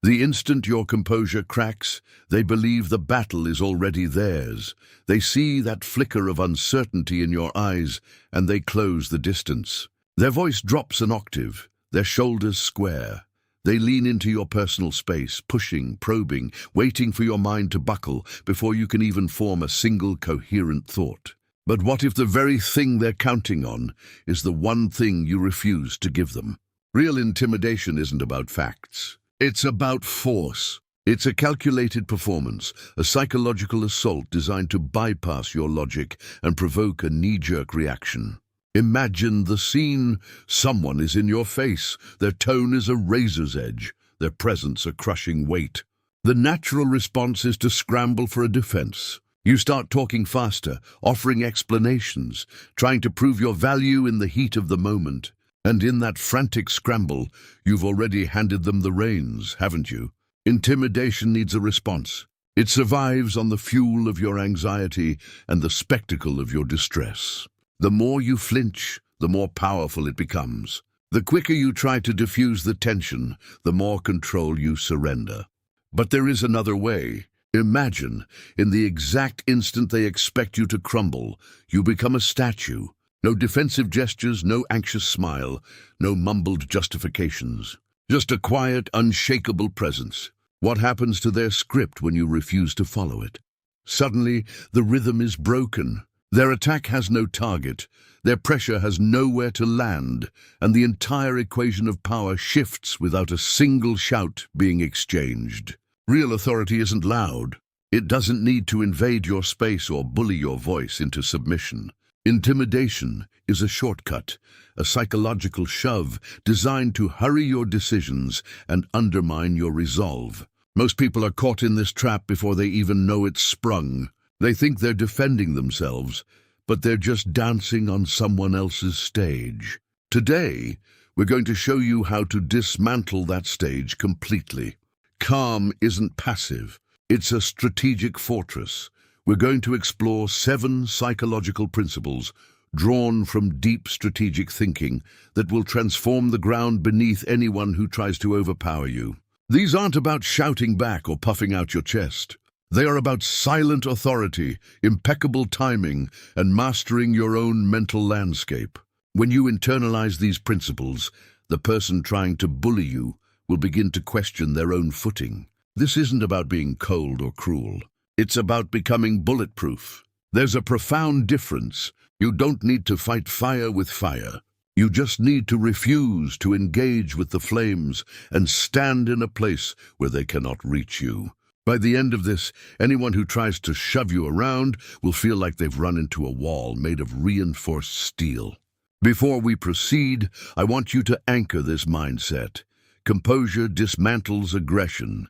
The instant your composure cracks, they believe the battle is already theirs. They see that flicker of uncertainty in your eyes, and they close the distance. Their voice drops an octave, their shoulders square. They lean into your personal space, pushing, probing, waiting for your mind to buckle before you can even form a single coherent thought. But what if the very thing they're counting on is the one thing you refuse to give them? Real intimidation isn't about facts. It's about force. It's a calculated performance, a psychological assault designed to bypass your logic and provoke a knee-jerk reaction. Imagine the scene. Someone is in your face. Their tone is a razor's edge. Their presence a crushing weight. The natural response is to scramble for a defense. You start talking faster, offering explanations, trying to prove your value in the heat of the moment. And in that frantic scramble, you've already handed them the reins, haven't you? Intimidation needs a response. It survives on the fuel of your anxiety and the spectacle of your distress. The more you flinch, the more powerful it becomes. The quicker you try to diffuse the tension, the more control you surrender. But there is another way. Imagine, in the exact instant they expect you to crumble, you become a statue. No defensive gestures, no anxious smile, no mumbled justifications. Just a quiet, unshakable presence. What happens to their script when you refuse to follow it? Suddenly, the rhythm is broken. Their attack has no target. Their pressure has nowhere to land, and the entire equation of power shifts without a single shout being exchanged. Real authority isn't loud. It doesn't need to invade your space or bully your voice into submission. Intimidation is a shortcut, a psychological shove designed to hurry your decisions and undermine your resolve. Most people are caught in this trap before they even know it's sprung. They think they're defending themselves, but they're just dancing on someone else's stage. Today, we're going to show you how to dismantle that stage completely. Calm isn't passive. It's a strategic fortress. We're going to explore 7 psychological principles drawn from deep strategic thinking that will transform the ground beneath anyone who tries to overpower you. These aren't about shouting back or puffing out your chest. They are about silent authority, impeccable timing, and mastering your own mental landscape. When you internalize these principles, the person trying to bully you will begin to question their own footing. This isn't about being cold or cruel. It's about becoming bulletproof. There's a profound difference. You don't need to fight fire with fire. You just need to refuse to engage with the flames and stand in a place where they cannot reach you. By the end of this, anyone who tries to shove you around will feel like they've run into a wall made of reinforced steel. Before we proceed, I want you to anchor this mindset. Composure dismantles aggression.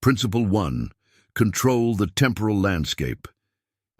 Principle 1. Control the temporal landscape.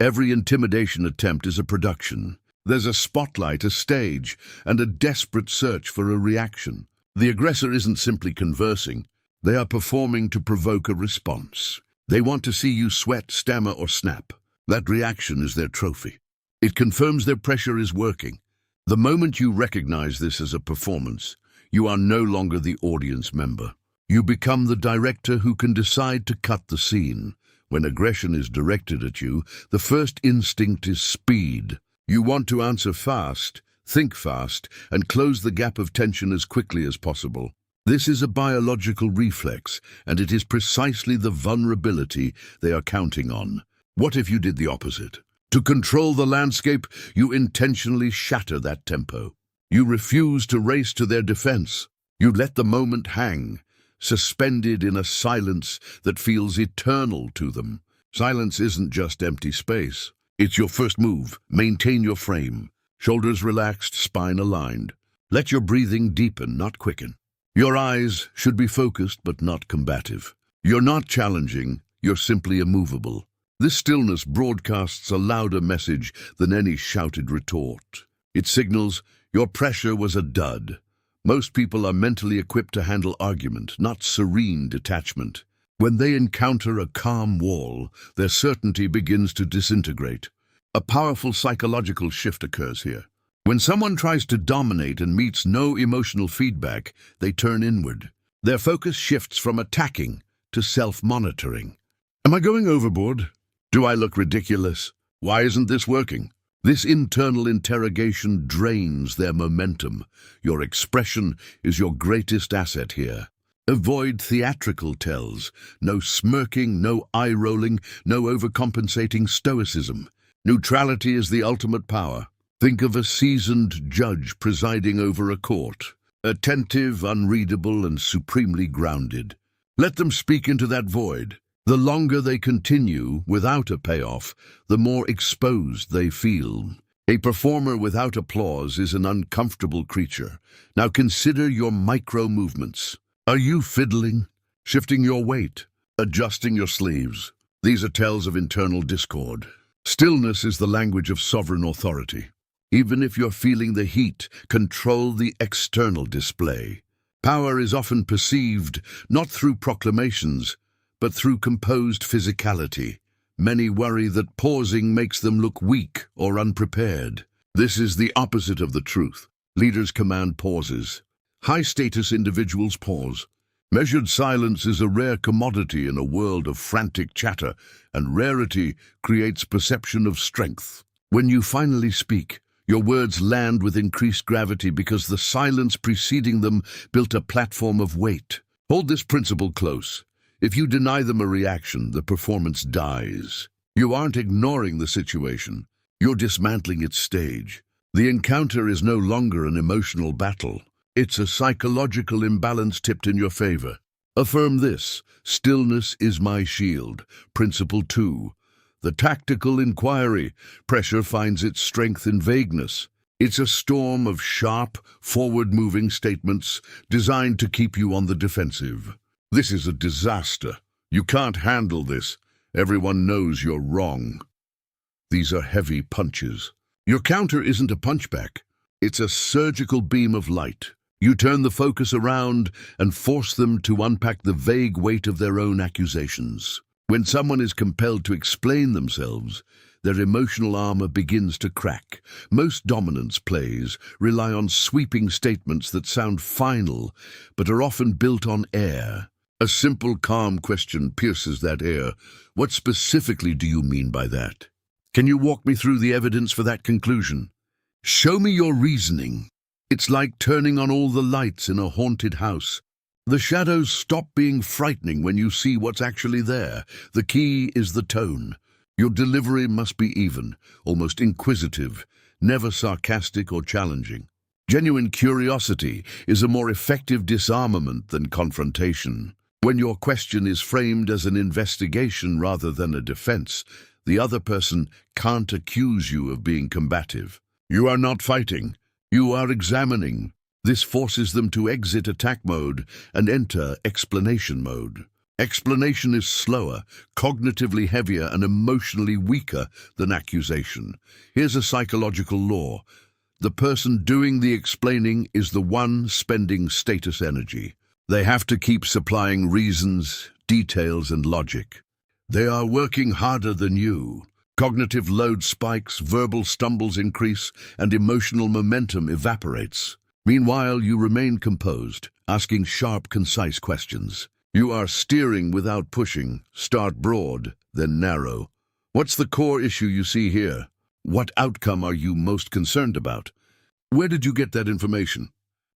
Every intimidation attempt is a production. There's a spotlight, a stage, and a desperate search for a reaction. The aggressor isn't simply conversing. They are performing to provoke a response. They want to see you sweat, stammer, or snap. That reaction is their trophy. It confirms their pressure is working. The moment you recognize this as a performance, you are no longer the audience member. You become the director who can decide to cut the scene. When aggression is directed at you, the first instinct is speed. You want to answer fast, think fast, and close the gap of tension as quickly as possible. This is a biological reflex, and it is precisely the vulnerability they are counting on. What if you did the opposite? To control the landscape, you intentionally shatter that tempo. You refuse to race to their defense. You let the moment hang, suspended in a silence that feels eternal to them. Silence isn't just empty space. It's your first move. Maintain your frame. Shoulders relaxed, spine aligned. Let your breathing deepen, not quicken. Your eyes should be focused but not combative. You're not challenging, you're simply immovable. This stillness broadcasts a louder message than any shouted retort. It signals your pressure was a dud. Most people are mentally equipped to handle argument, not serene detachment. When they encounter a calm wall, their certainty begins to disintegrate. A powerful psychological shift occurs here. When someone tries to dominate and meets no emotional feedback, they turn inward. Their focus shifts from attacking to self-monitoring. Am I going overboard? Do I look ridiculous? Why isn't this working? This internal interrogation drains their momentum. Your expression is your greatest asset here. Avoid theatrical tells. No smirking, no eye-rolling, no overcompensating stoicism. Neutrality is the ultimate power. Think of a seasoned judge presiding over a court. Attentive, unreadable, and supremely grounded. Let them speak into that void. The longer they continue without a payoff, the more exposed they feel. A performer without applause is an uncomfortable creature. Now consider your micro-movements. Are you fiddling, shifting your weight, adjusting your sleeves? These are tells of internal discord. Stillness is the language of sovereign authority. Even if you're feeling the heat, control the external display. Power is often perceived not through proclamations, but through composed physicality. Many worry that pausing makes them look weak or unprepared. This is the opposite of the truth. Leaders command pauses. High-status individuals pause. Measured silence is a rare commodity in a world of frantic chatter, and rarity creates perception of strength. When you finally speak, your words land with increased gravity because the silence preceding them built a platform of weight. Hold this principle close. If you deny them a reaction, the performance dies. You aren't ignoring the situation. You're dismantling its stage. The encounter is no longer an emotional battle. It's a psychological imbalance tipped in your favor. Affirm this: stillness is my shield. Principle 2. The tactical inquiry. Pressure finds its strength in vagueness. It's a storm of sharp, forward-moving statements designed to keep you on the defensive. This is a disaster. You can't handle this. Everyone knows you're wrong. These are heavy punches. Your counter isn't a punchback. It's a surgical beam of light. You turn the focus around and force them to unpack the vague weight of their own accusations. When someone is compelled to explain themselves, their emotional armor begins to crack. Most dominance plays rely on sweeping statements that sound final, but are often built on air. A simple, calm question pierces that air. What specifically do you mean by that? Can you walk me through the evidence for that conclusion? Show me your reasoning. It's like turning on all the lights in a haunted house. The shadows stop being frightening when you see what's actually there. The key is the tone. Your delivery must be even, almost inquisitive, never sarcastic or challenging. Genuine curiosity is a more effective disarmament than confrontation. When your question is framed as an investigation rather than a defense, the other person can't accuse you of being combative. You are not fighting. You are examining. This forces them to exit attack mode and enter explanation mode. Explanation is slower, cognitively heavier, and emotionally weaker than accusation. Here's a psychological law. The person doing the explaining is the one spending status energy. They have to keep supplying reasons, details, and logic. They are working harder than you. Cognitive load spikes, verbal stumbles increase, and emotional momentum evaporates. Meanwhile, you remain composed, asking sharp, concise questions. You are steering without pushing. Start broad, then narrow. What's the core issue you see here? What outcome are you most concerned about? Where did you get that information?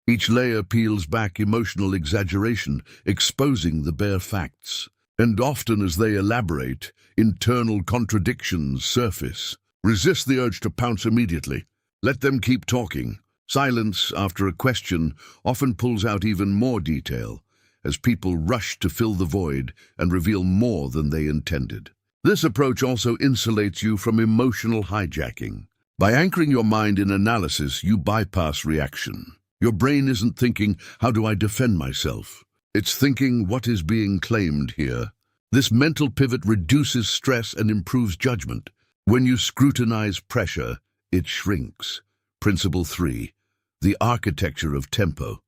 Each layer peels back emotional exaggeration, exposing the bare facts. And often as they elaborate, internal contradictions surface. Resist the urge to pounce immediately. Let them keep talking. Silence after a question often pulls out even more detail, as people rush to fill the void and reveal more than they intended. This approach also insulates you from emotional hijacking. By anchoring your mind in analysis, you bypass reaction. Your brain isn't thinking, how do I defend myself? It's thinking, what is being claimed here? This mental pivot reduces stress and improves judgment. When you scrutinize pressure, it shrinks. Principle 3. The architecture of tempo.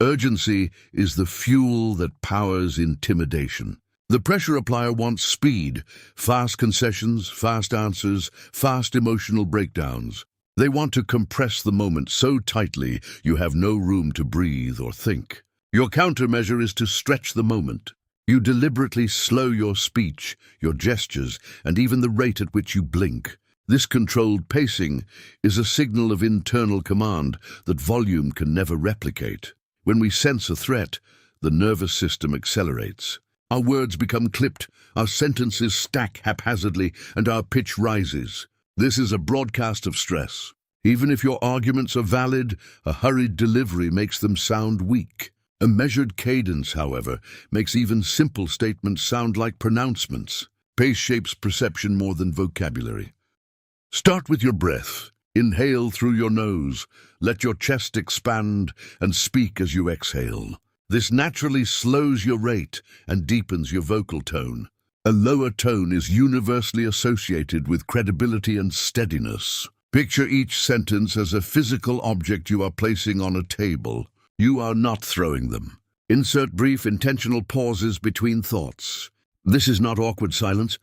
Urgency is the fuel that powers intimidation. The pressure applier wants speed, fast concessions, fast answers, fast emotional breakdowns. They want to compress the moment so tightly you have no room to breathe or think. Your countermeasure is to stretch the moment. You deliberately slow your speech, your gestures, and even the rate at which you blink. This controlled pacing is a signal of internal command that volume can never replicate. When we sense a threat, the nervous system accelerates. Our words become clipped, our sentences stack haphazardly, and our pitch rises. This is a broadcast of stress. Even if your arguments are valid, a hurried delivery makes them sound weak. A measured cadence, however, makes even simple statements sound like pronouncements. Pace shapes perception more than vocabulary. Start with your breath. Inhale through your nose. Let your chest expand and speak as you exhale. This naturally slows your rate and deepens your vocal tone. A lower tone is universally associated with credibility and steadiness. Picture each sentence as a physical object you are placing on a table. You are not throwing them. Insert brief, intentional pauses between thoughts. This is not awkward silence.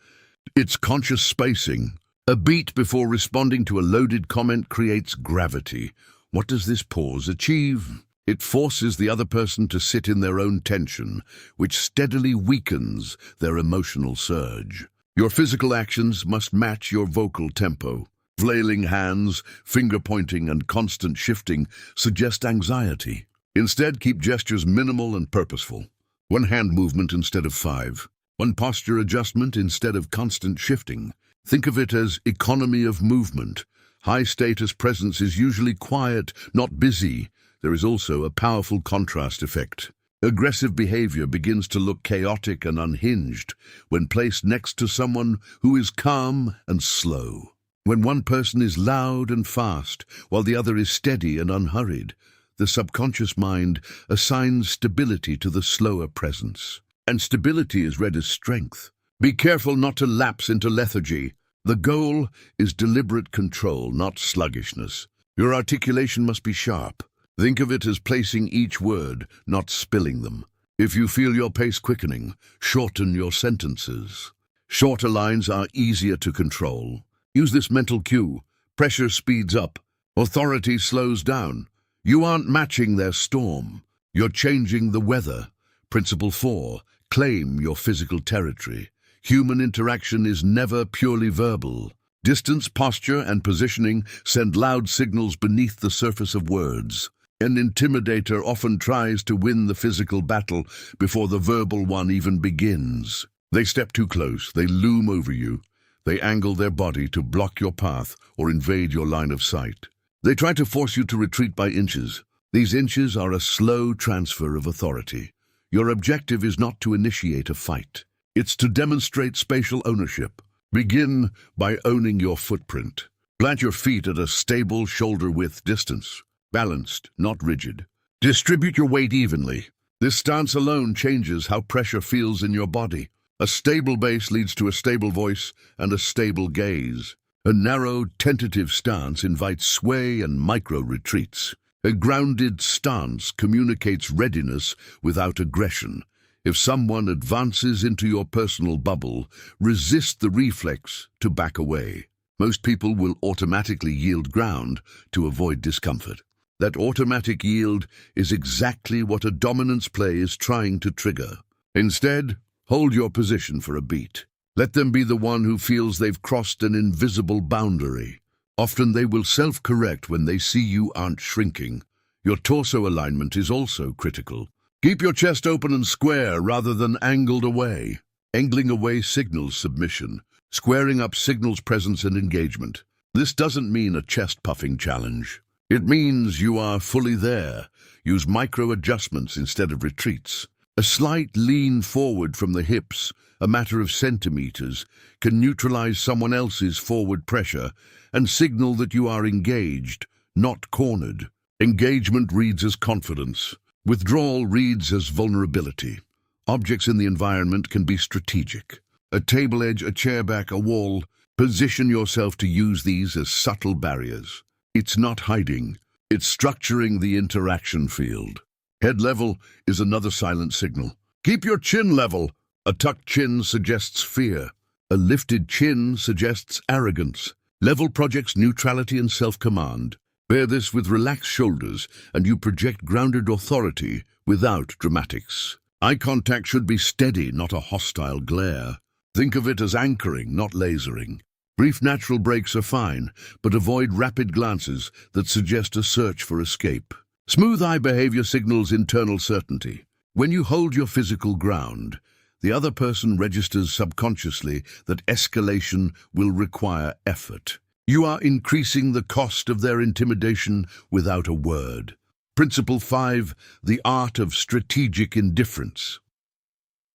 It's conscious spacing. A beat before responding to a loaded comment creates gravity. What does this pause achieve? It forces the other person to sit in their own tension, which steadily weakens their emotional surge. Your physical actions must match your vocal tempo. Flailing hands, finger-pointing, and constant shifting suggest anxiety. Instead, keep gestures minimal and purposeful. One hand movement instead of 5. One posture adjustment instead of constant shifting. Think of it as economy of movement. High-status presence is usually quiet, not busy. There is also a powerful contrast effect. Aggressive behavior begins to look chaotic and unhinged when placed next to someone who is calm and slow. When one person is loud and fast, while the other is steady and unhurried, the subconscious mind assigns stability to the slower presence. And stability is read as strength. Be careful not to lapse into lethargy. The goal is deliberate control, not sluggishness. Your articulation must be sharp. Think of it as placing each word, not spilling them. If you feel your pace quickening, shorten your sentences. Shorter lines are easier to control. Use this mental cue. Pressure speeds up. Authority slows down. You aren't matching their storm. You're changing the weather. Principle 4. Claim your physical territory. Human interaction is never purely verbal. Distance, posture, and positioning send loud signals beneath the surface of words. An intimidator often tries to win the physical battle before the verbal one even begins. They step too close. They loom over you. They angle their body to block your path or invade your line of sight. They try to force you to retreat by inches. These inches are a slow transfer of authority. Your objective is not to initiate a fight. It's to demonstrate spatial ownership. Begin by owning your footprint. Plant your feet at a stable shoulder-width distance. Balanced, not rigid. Distribute your weight evenly. This stance alone changes how pressure feels in your body. A stable base leads to a stable voice and a stable gaze. A narrow, tentative stance invites sway and micro-retreats. A grounded stance communicates readiness without aggression. If someone advances into your personal bubble, resist the reflex to back away. Most people will automatically yield ground to avoid discomfort. That automatic yield is exactly what a dominance play is trying to trigger. Instead, hold your position for a beat. Let them be the one who feels they've crossed an invisible boundary. Often they will self-correct when they see you aren't shrinking. Your torso alignment is also critical. Keep your chest open and square rather than angled away. Angling away signals submission. Squaring up signals presence and engagement. This doesn't mean a chest-puffing challenge. It means you are fully there. Use micro-adjustments instead of retreats. A slight lean forward from the hips, a matter of centimeters, can neutralize someone else's forward pressure and signal that you are engaged, not cornered. Engagement reads as confidence. Withdrawal reads as vulnerability. Objects in the environment can be strategic. A table edge, a chair back, a wall. Position yourself to use these as subtle barriers. It's not hiding. It's structuring the interaction field. Head level is another silent signal. Keep your chin level. A tucked chin suggests fear. A lifted chin suggests arrogance. Level projects neutrality and self-command. Bear this with relaxed shoulders, and you project grounded authority without dramatics. Eye contact should be steady, not a hostile glare. Think of it as anchoring, not lasering. Brief natural breaks are fine, but avoid rapid glances that suggest a search for escape. Smooth eye behavior signals internal certainty. When you hold your physical ground, the other person registers subconsciously that escalation will require effort. You are increasing the cost of their intimidation without a word. Principle 5, the art of strategic indifference.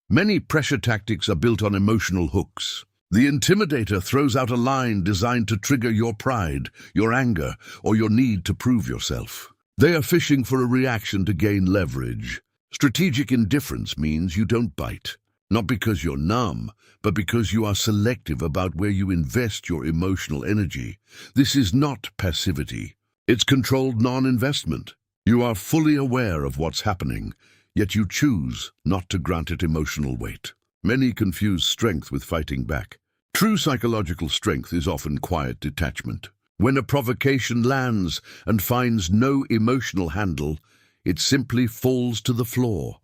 Many pressure tactics are built on emotional hooks. The intimidator throws out a line designed to trigger your pride, your anger, or your need to prove yourself. They are fishing for a reaction to gain leverage. Strategic indifference means you don't bite, not because you're numb, but because you are selective about where you invest your emotional energy. This is not passivity. It's controlled non-investment. You are fully aware of what's happening, yet you choose not to grant it emotional weight. Many confuse strength with fighting back. True psychological strength is often quiet detachment. When a provocation lands and finds no emotional handle, it simply falls to the floor.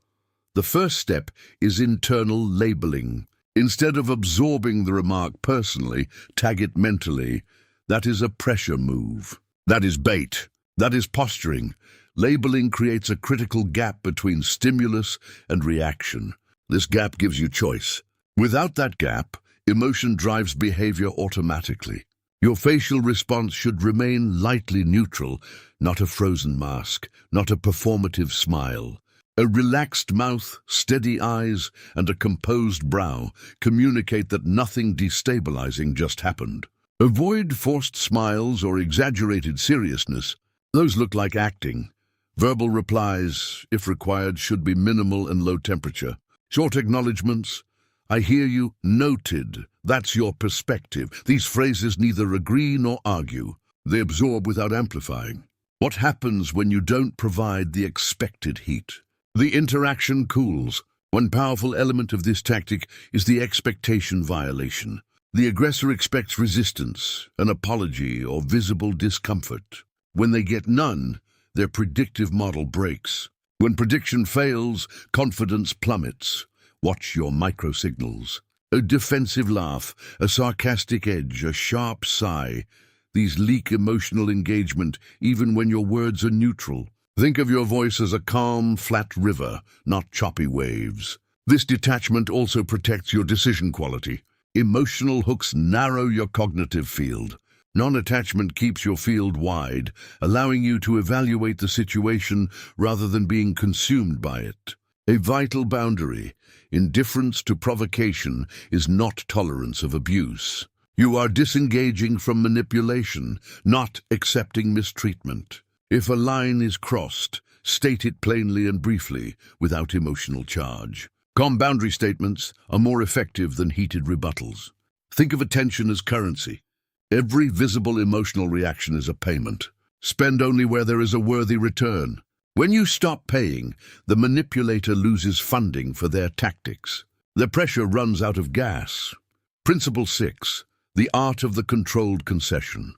The first step is internal labeling. Instead of absorbing the remark personally, tag it mentally. That is a pressure move. That is bait. That is posturing. Labeling creates a critical gap between stimulus and reaction. This gap gives you choice. Without that gap, emotion drives behavior automatically. Your facial response should remain lightly neutral, not a frozen mask, not a performative smile. A relaxed mouth, steady eyes, and a composed brow communicate that nothing destabilizing just happened. Avoid forced smiles or exaggerated seriousness. Those look like acting. Verbal replies, if required, should be minimal and low temperature. Short acknowledgements. I hear you. Noted. That's your perspective. These phrases neither agree nor argue. They absorb without amplifying. What happens when you don't provide the expected heat? The interaction cools. One powerful element of this tactic is the expectation violation. The aggressor expects resistance, an apology, or visible discomfort. When they get none, their predictive model breaks. When prediction fails, confidence plummets. Watch your microsignals. A defensive laugh, a sarcastic edge, a sharp sigh. These leak emotional engagement even when your words are neutral. Think of your voice as a calm, flat river, not choppy waves. This detachment also protects your decision quality. Emotional hooks narrow your cognitive field. Non-attachment keeps your field wide, allowing you to evaluate the situation rather than being consumed by it. A vital boundary, indifference to provocation, is not tolerance of abuse. You are disengaging from manipulation, not accepting mistreatment. If a line is crossed, state it plainly and briefly, without emotional charge. Calm boundary statements are more effective than heated rebuttals. Think of attention as currency. Every visible emotional reaction is a payment. Spend only where there is a worthy return. When you stop paying, the manipulator loses funding for their tactics. The pressure runs out of gas. Principle 6, the art of the controlled concession.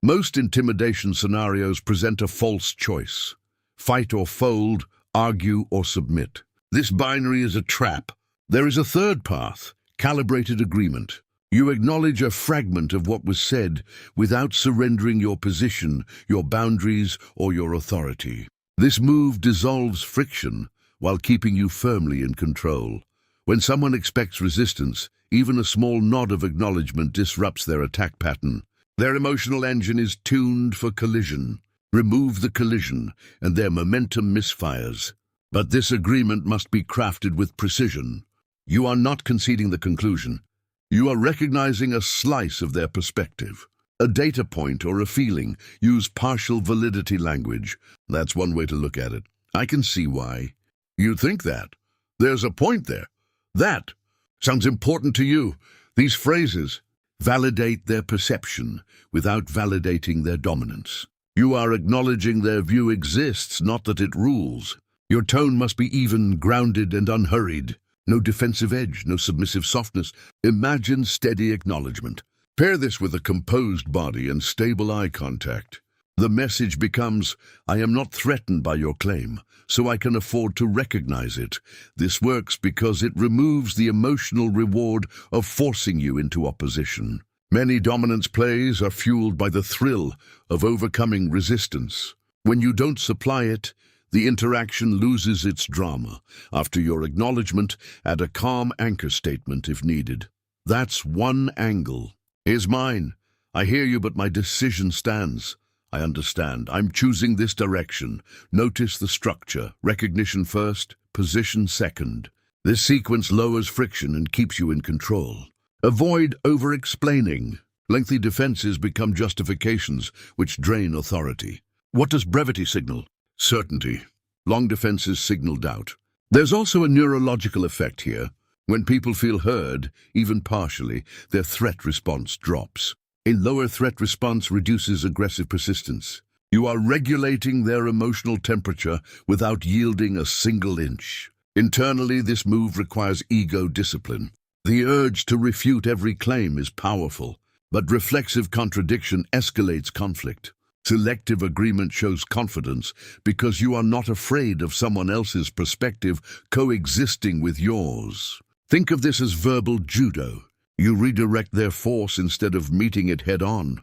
Most intimidation scenarios present a false choice. Fight or fold, argue or submit. This binary is a trap. There is a third path, calibrated agreement. You acknowledge a fragment of what was said without surrendering your position, your boundaries, or your authority. This move dissolves friction while keeping you firmly in control. When someone expects resistance, even a small nod of acknowledgement disrupts their attack pattern. Their emotional engine is tuned for collision. Remove the collision, and their momentum misfires. But this agreement must be crafted with precision. You are not conceding the conclusion. You are recognizing a slice of their perspective. A data point or a feeling. Use partial validity language. That's one way to look at it. I can see why. You think that. There's a point there. That sounds important to you. These phrases validate their perception without validating their dominance. You are acknowledging their view exists, not that it rules. Your tone must be even, grounded, and unhurried. No defensive edge, no submissive softness. Imagine steady acknowledgement. Pair this with a composed body and stable eye contact. The message becomes, I am not threatened by your claim, so I can afford to recognize it. This works because it removes the emotional reward of forcing you into opposition. Many dominance plays are fueled by the thrill of overcoming resistance. When you don't supply it, the interaction loses its drama. After your acknowledgement, add a calm anchor statement if needed. That's one angle. Here's mine. I hear you, but my decision stands. I understand. I'm choosing this direction. Notice the structure. Recognition first, position second. This sequence lowers friction and keeps you in control. Avoid over-explaining. Lengthy defenses become justifications, which drain authority. What does brevity signal? Certainty. Long defenses signal doubt. There's also a neurological effect here. When people feel heard, even partially, their threat response drops. A lower threat response reduces aggressive persistence. You are regulating their emotional temperature without yielding a single inch. Internally, this move requires ego discipline. The urge to refute every claim is powerful, but reflexive contradiction escalates conflict. Selective agreement shows confidence because you are not afraid of someone else's perspective coexisting with yours. Think of this as verbal judo. You redirect their force instead of meeting it head-on.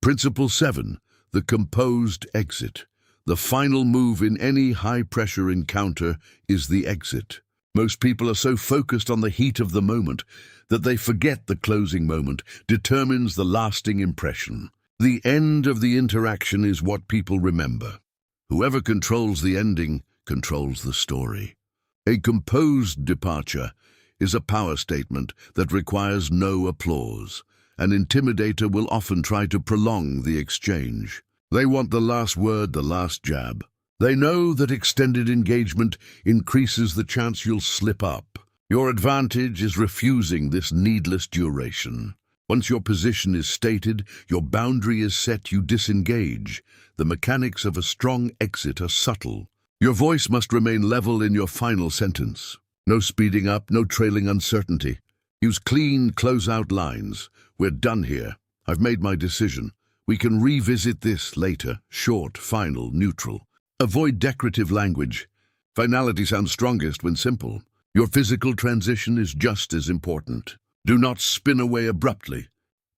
Principle 7. The composed exit. The final move in any high-pressure encounter is the exit. Most people are so focused on the heat of the moment that they forget the closing moment determines the lasting impression. The end of the interaction is what people remember. Whoever controls the ending controls the story. A composed departure is a power statement that requires no applause. An intimidator will often try to prolong the exchange. They want the last word, the last jab. They know that extended engagement increases the chance you'll slip up. Your advantage is refusing this needless duration. Once your position is stated, your boundary is set, you disengage. The mechanics of a strong exit are subtle. Your voice must remain level in your final sentence. No speeding up, no trailing uncertainty. Use clean, close-out lines. We're done here. I've made my decision. We can revisit this later. Short, final, neutral. Avoid decorative language. Finality sounds strongest when simple. Your physical transition is just as important. Do not spin away abruptly.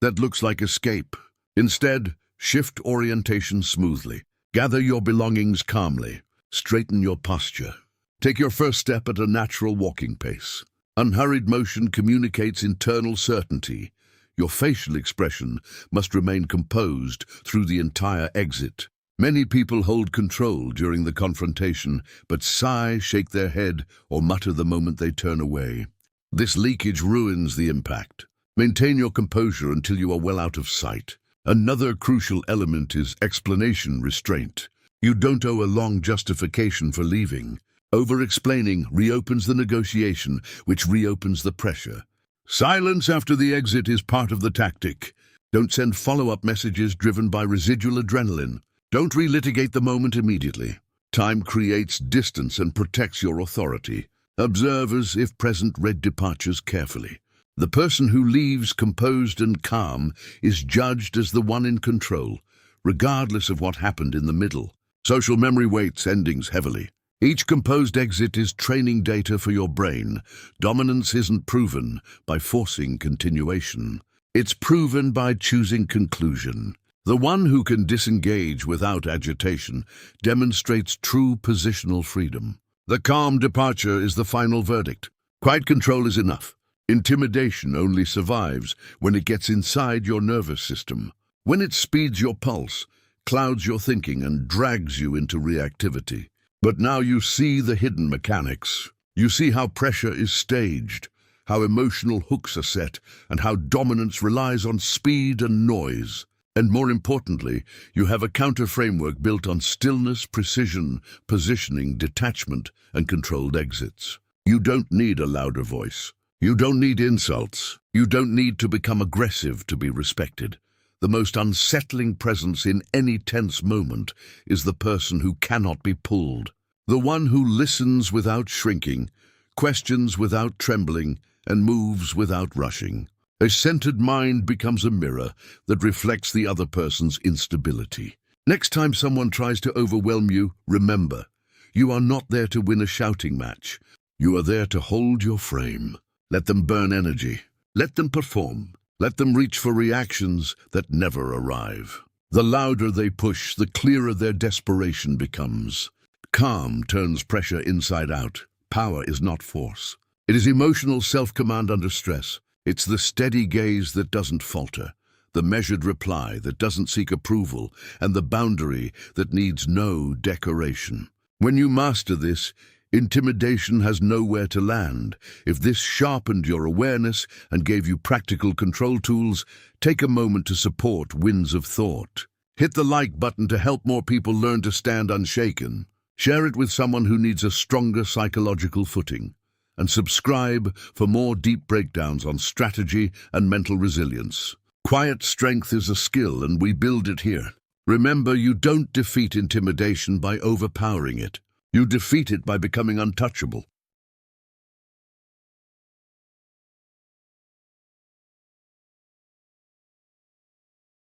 That looks like escape. Instead, shift orientation smoothly. Gather your belongings calmly. Straighten your posture. Take your first step at a natural walking pace. Unhurried motion communicates internal certainty. Your facial expression must remain composed through the entire exit. Many people hold control during the confrontation, but sigh, shake their head, or mutter the moment they turn away. This leakage ruins the impact. Maintain your composure until you are well out of sight. Another crucial element is explanation restraint. You don't owe a long justification for leaving. Over-explaining reopens the negotiation, which reopens the pressure. Silence after the exit is part of the tactic. Don't send follow-up messages driven by residual adrenaline. Don't relitigate the moment immediately. Time creates distance and protects your authority. Observers, if present, read departures carefully. The person who leaves composed and calm is judged as the one in control, regardless of what happened in the middle. Social memory weights endings heavily. Each composed exit is training data for your brain. Dominance isn't proven by forcing continuation. It's proven by choosing conclusion. The one who can disengage without agitation demonstrates true positional freedom. The calm departure is the final verdict. Quiet control is enough. Intimidation only survives when it gets inside your nervous system. When it speeds your pulse, clouds your thinking, and drags you into reactivity. But now you see the hidden mechanics. You see how pressure is staged, how emotional hooks are set, and how dominance relies on speed and noise. And more importantly, you have a counter-framework built on stillness, precision, positioning, detachment, and controlled exits. You don't need a louder voice. You don't need insults. You don't need to become aggressive to be respected. The most unsettling presence in any tense moment is the person who cannot be pulled. The one who listens without shrinking, questions without trembling, and moves without rushing. A centered mind becomes a mirror that reflects the other person's instability. Next time someone tries to overwhelm you, remember, you are not there to win a shouting match. You are there to hold your frame. Let them burn energy. Let them perform. Let them reach for reactions that never arrive. The louder they push, the clearer their desperation becomes. Calm turns pressure inside out. Power is not force. It is emotional self-command under stress. It's the steady gaze that doesn't falter, the measured reply that doesn't seek approval, and the boundary that needs no decoration. When you master this, intimidation has nowhere to land. If this sharpened your awareness and gave you practical control tools, take a moment to support Winds of Thought. Hit the like button to help more people learn to stand unshaken. Share it with someone who needs a stronger psychological footing. And subscribe for more deep breakdowns on strategy and mental resilience. Quiet strength is a skill, and we build it here. Remember, you don't defeat intimidation by overpowering it. You defeat it by becoming untouchable.